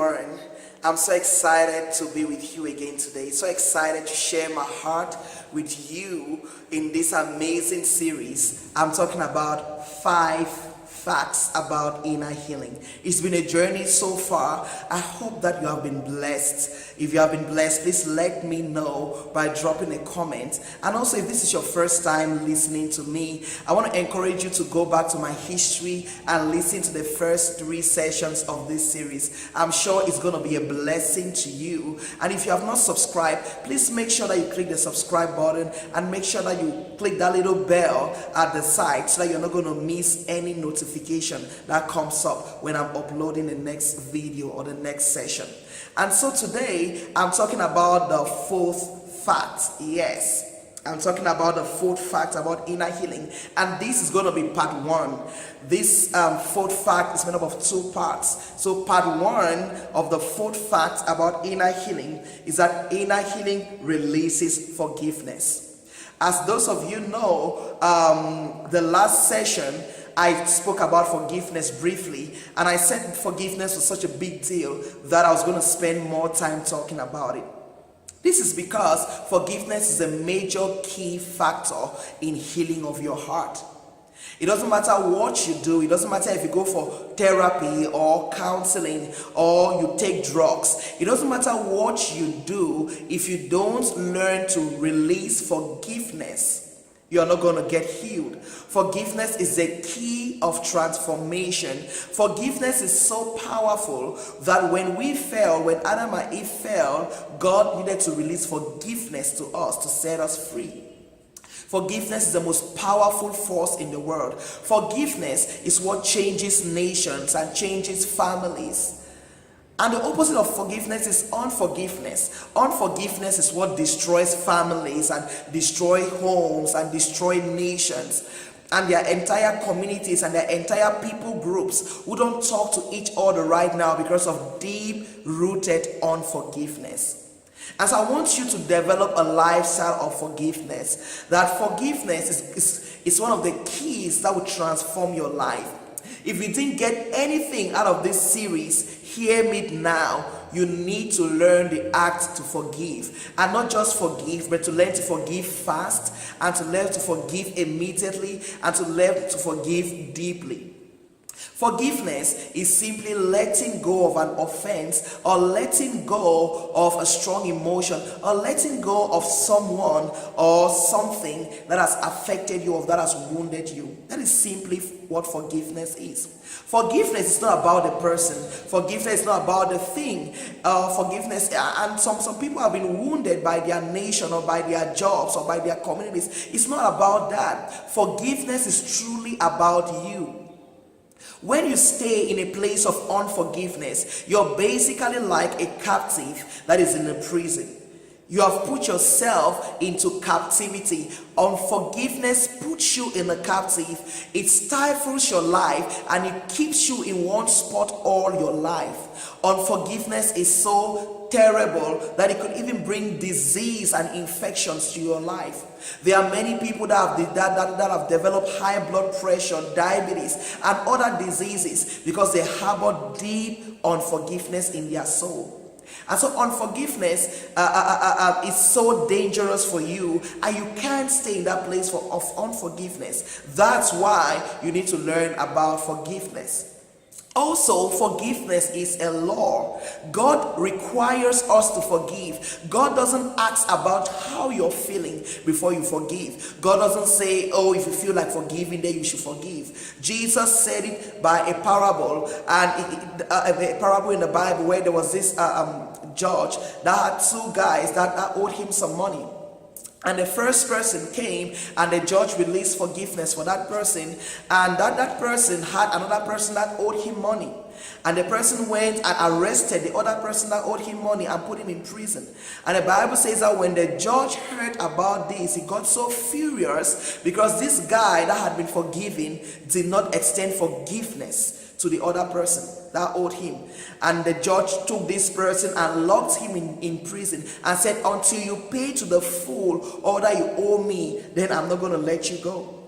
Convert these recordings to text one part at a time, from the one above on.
everyone. I'm so excited to be with you again today. So excited to share my heart with you in this amazing series. I'm talking about 5 facts about inner healing. It's been a journey so far. I hope that you have been blessed. If you have been blessed, please let me know by dropping a comment. And also, if this is your first time listening to me, I want to encourage you to go back to my history and listen to the first 3 sessions of this series. I'm sure it's going to be a blessing to you. And if you have not subscribed, please make sure that you click the subscribe button and make sure that you click that little bell at the side so that you're not going to miss any notification that comes up when I'm uploading the next video or the next session. And so today I'm talking about the 4th fact. Yes, I'm talking about the 4th fact about inner healing, and this is going to be part 1. This 4th fact is made up of 2 parts. So part 1 of the 4th fact about inner healing is that inner healing releases forgiveness. As those of you know, the last session I spoke about forgiveness briefly, and I said forgiveness was such a big deal that I was going to spend more time talking about it. This is because forgiveness is a major key factor in healing of your heart. It doesn't matter what you do. It doesn't matter if you go for therapy or counseling or you take drugs. It doesn't matter what you do. If you don't learn to release forgiveness, you're not going to get healed. Forgiveness is a key of transformation. Forgiveness is so powerful that when we fell, when Adam and Eve fell, God needed to release forgiveness to us to set us free. Forgiveness is the most powerful force in the world. Forgiveness is what changes nations and changes families. And the opposite of forgiveness is unforgiveness. Unforgiveness is what destroys families and destroys homes and destroys nations and their entire communities and their entire people groups who don't talk to each other right now because of deep-rooted unforgiveness. And so I want you to develop a lifestyle of forgiveness. That forgiveness is one of the keys that will transform your life. If you didn't get anything out of this series, hear me now. You need to learn the act to forgive. And not just forgive, but to learn to forgive fast, and to learn to forgive immediately, and to learn to forgive deeply. Forgiveness is simply letting go of an offense, or letting go of a strong emotion, or letting go of someone or something that has affected you or that has wounded you. That is simply what forgiveness is. Forgiveness is not about the person. Forgiveness is not about the thing. Forgiveness, and some people have been wounded by their nation or by their jobs or by their communities. It's not about that. Forgiveness is truly about you. When you stay in a place of unforgiveness, you're basically like a captive that is in a prison. You have put yourself into captivity. Unforgiveness puts you in a captive. It stifles your life and it keeps you in one spot all your life. Unforgiveness is so terrible that it could even bring disease and infections to your life. There are many people that have developed high blood pressure, diabetes, and other diseases because they harbor deep unforgiveness in their soul. And so unforgiveness is so dangerous for you, and you can't stay in that place of unforgiveness. That's why you need to learn about forgiveness. Also, forgiveness is a law. God requires us to forgive. God doesn't ask about how you're feeling before you forgive. God doesn't say, oh, if you feel like forgiving, then you should forgive. Jesus said it by a parable, and a parable in the Bible where there was this judge that had 2 guys that owed him some money. And the first person came and the judge released forgiveness for that person, and that person had another person that owed him money. And the person went and arrested the other person that owed him money and put him in prison. And the Bible says that when the judge heard about this, he got so furious because this guy that had been forgiven did not extend forgiveness to the other person that owed him. And the judge took this person and locked him in prison and said, until you pay to the full all that you owe me, then I'm not going to let you go.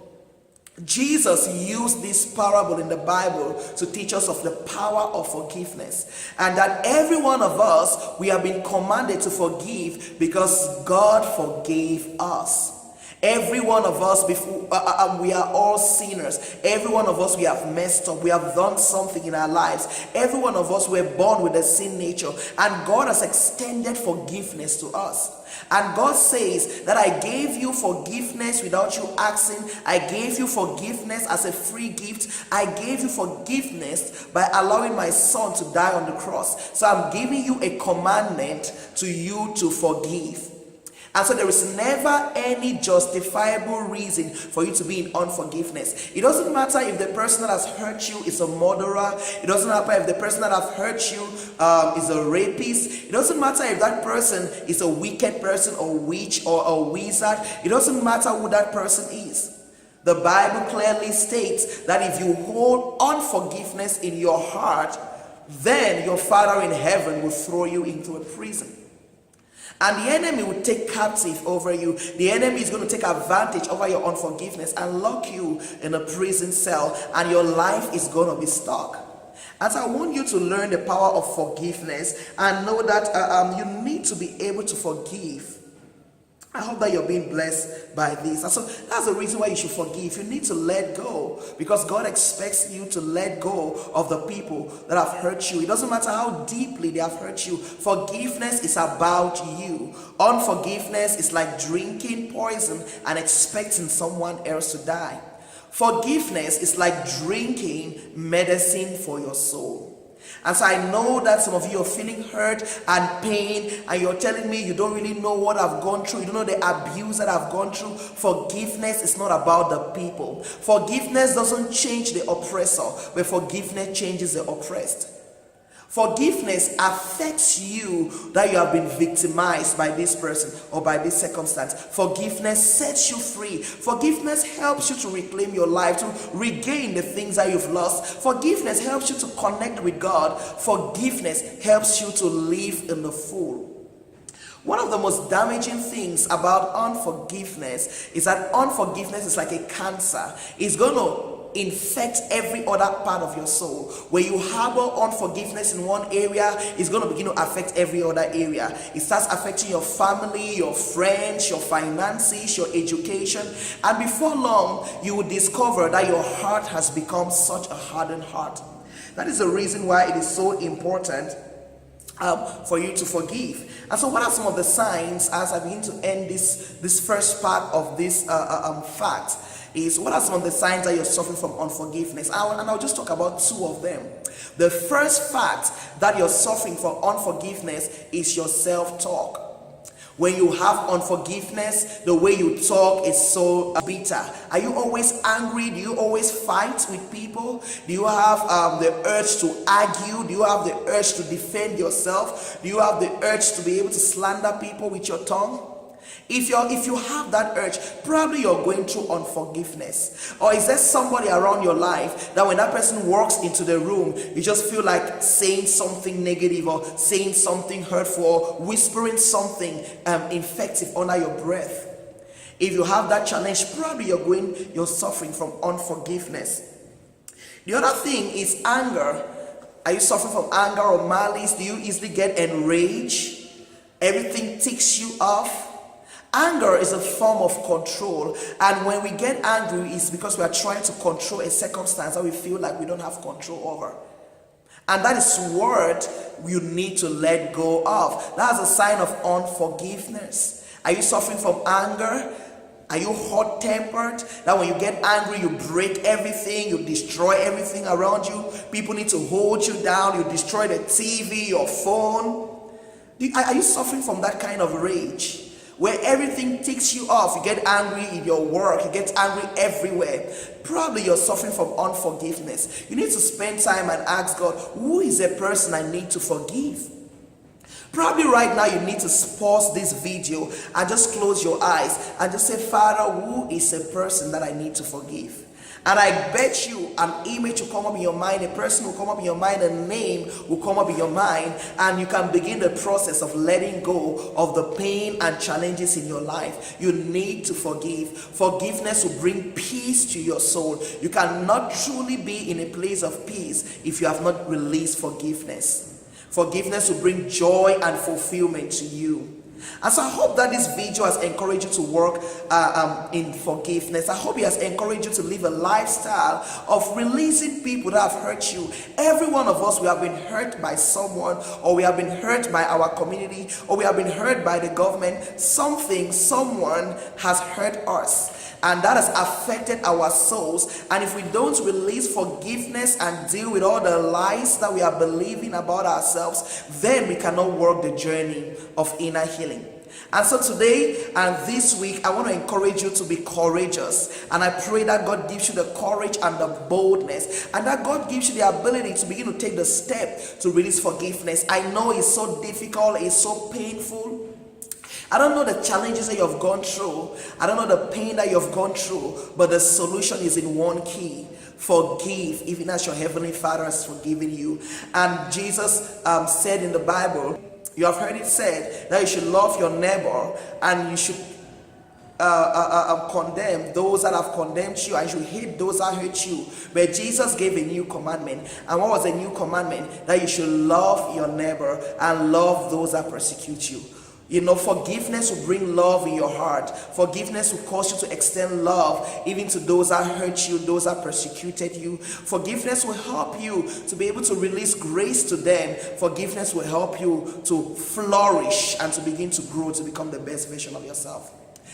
Jesus used this parable in the Bible to teach us of the power of forgiveness, and that every one of us, we have been commanded to forgive because God forgave us. Every one of us, before we are all sinners. Every one of us, we have messed up. We have done something in our lives. Every one of us were born with a sin nature, and God has extended forgiveness to us. And God says that I gave you forgiveness without you asking. I gave you forgiveness as a free gift. I gave you forgiveness by allowing my son to die on the cross. So I'm giving you a commandment to you to forgive. And so there is never any justifiable reason for you to be in unforgiveness. It doesn't matter if the person that has hurt you is a murderer. It doesn't matter if the person that has hurt you is a rapist. It doesn't matter if that person is a wicked person or witch or a wizard. It doesn't matter who that person is. The Bible clearly states that if you hold unforgiveness in your heart, then your Father in heaven will throw you into a prison. And the enemy will take captive over you. The enemy is going to take advantage over your unforgiveness and lock you in a prison cell, and your life is going to be stuck. And so I want you to learn the power of forgiveness and know that you need to be able to forgive. I hope that you're being blessed by this. And so that's the reason why you should forgive. You need to let go, because God expects you to let go of the people that have hurt you. It doesn't matter how deeply they have hurt you. Forgiveness is about you. Unforgiveness is like drinking poison and expecting someone else to die. Forgiveness is like drinking medicine for your soul. And so I know that some of you are feeling hurt and pain, and you're telling me you don't really know what I've gone through. You don't know the abuse that I've gone through. Forgiveness is not about the people. Forgiveness doesn't change the oppressor, but forgiveness changes the oppressed. Forgiveness affects you that you have been victimized by this person or by this circumstance. Forgiveness sets you free. Forgiveness helps you to reclaim your life, to regain the things that you've lost. Forgiveness helps you to connect with God. Forgiveness helps you to live in the full. One of the most damaging things about unforgiveness is that unforgiveness is like a cancer. It's going to infect every other part of your soul. Where you harbor unforgiveness in one area, it's going to begin to affect every other area. It starts affecting your family, your friends, your finances, your education, and before long you will discover that your heart has become such a hardened heart. That is the reason why it is so important for you to forgive. And so what are some of the signs, as I begin to end this first part of this fact, is what are some of the signs that you're suffering from unforgiveness? And I'll just talk about two of them. The first fact that you're suffering from unforgiveness is your self-talk. When you have unforgiveness, the way you talk is so bitter. Are you always angry? Do you always fight with people? Do you have the urge to argue? Do you have the urge to defend yourself? Do you have the urge to be able to slander people with your tongue? If you have that urge, probably you're going through unforgiveness. Or is there somebody around your life that when that person walks into the room, you just feel like saying something negative or saying something hurtful or whispering something effective under your breath? If you have that challenge, probably you're suffering from unforgiveness. The other thing is anger. Are you suffering from anger or malice? Do you easily get enraged? Everything ticks you off? Anger is a form of control, and when we get angry, it's because we are trying to control a circumstance that we feel like we don't have control over. And that is what you need to let go of. That's a sign of unforgiveness. Are you suffering from anger? Are you hot-tempered? That when you get angry, you break everything, you destroy everything around you. People need to hold you down. You destroy the TV, your phone. Are you suffering from that kind of rage? Where everything ticks you off, you get angry in your work, you get angry everywhere. Probably you're suffering from unforgiveness. You need to spend time and ask God, who is a person I need to forgive? Probably right now you need to pause this video and just close your eyes and just say, Father, who is a person that I need to forgive? And I bet you an image will come up in your mind, a person will come up in your mind, a name will come up in your mind, and you can begin the process of letting go of the pain and challenges in your life. You need to forgive. Forgiveness will bring peace to your soul. You cannot truly be in a place of peace if you have not released forgiveness. Forgiveness will bring joy and fulfillment to you. And so I hope that this video has encouraged you to work in forgiveness. I hope it has encouraged you to live a lifestyle of releasing people that have hurt you. Every one of us, we have been hurt by someone, or we have been hurt by our community, or we have been hurt by the government. Someone has hurt us, and that has affected our souls. And if we don't release forgiveness and deal with all the lies that we are believing about ourselves, then we cannot work the journey of inner healing. And so today and this week, I want to encourage you to be courageous. And I pray that God gives you the courage and the boldness, and that God gives you the ability to begin to take the step to release forgiveness. I know it's so difficult, it's so painful. I don't know the challenges that you've gone through. I don't know the pain that you've gone through, but the solution is in one key. Forgive, even as your heavenly Father has forgiven you. And Jesus said in the Bible, you have heard it said that you should love your neighbor, and you should condemn those that have condemned you, and you should hate those that hate you. But Jesus gave a new commandment. And what was the new commandment? That you should love your neighbor and love those that persecute you. You know, forgiveness will bring love in your heart. Forgiveness will cause you to extend love even to those that hurt you, those that persecuted you. Forgiveness will help you to be able to release grace to them. Forgiveness will help you to flourish and to begin to grow, to become the best version of yourself.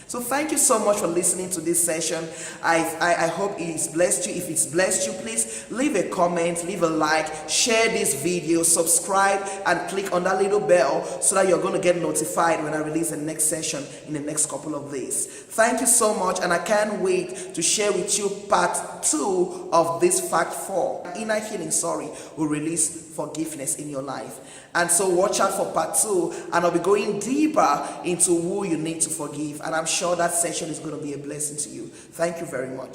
So thank you so much for listening to this session. I hope it's blessed you. If it's blessed you, please leave a comment, leave a like, share this video, subscribe, and click on that little bell so that you're going to get notified when I release the next session in the next couple of days. Thank you so much, and I can't wait to share with you part 2 of this fact 4. Inner healing, will release forgiveness in your life. And so watch out for part 2, and I'll be going deeper into who you need to forgive. And I'm sure that session is going to be a blessing to you. Thank you very much.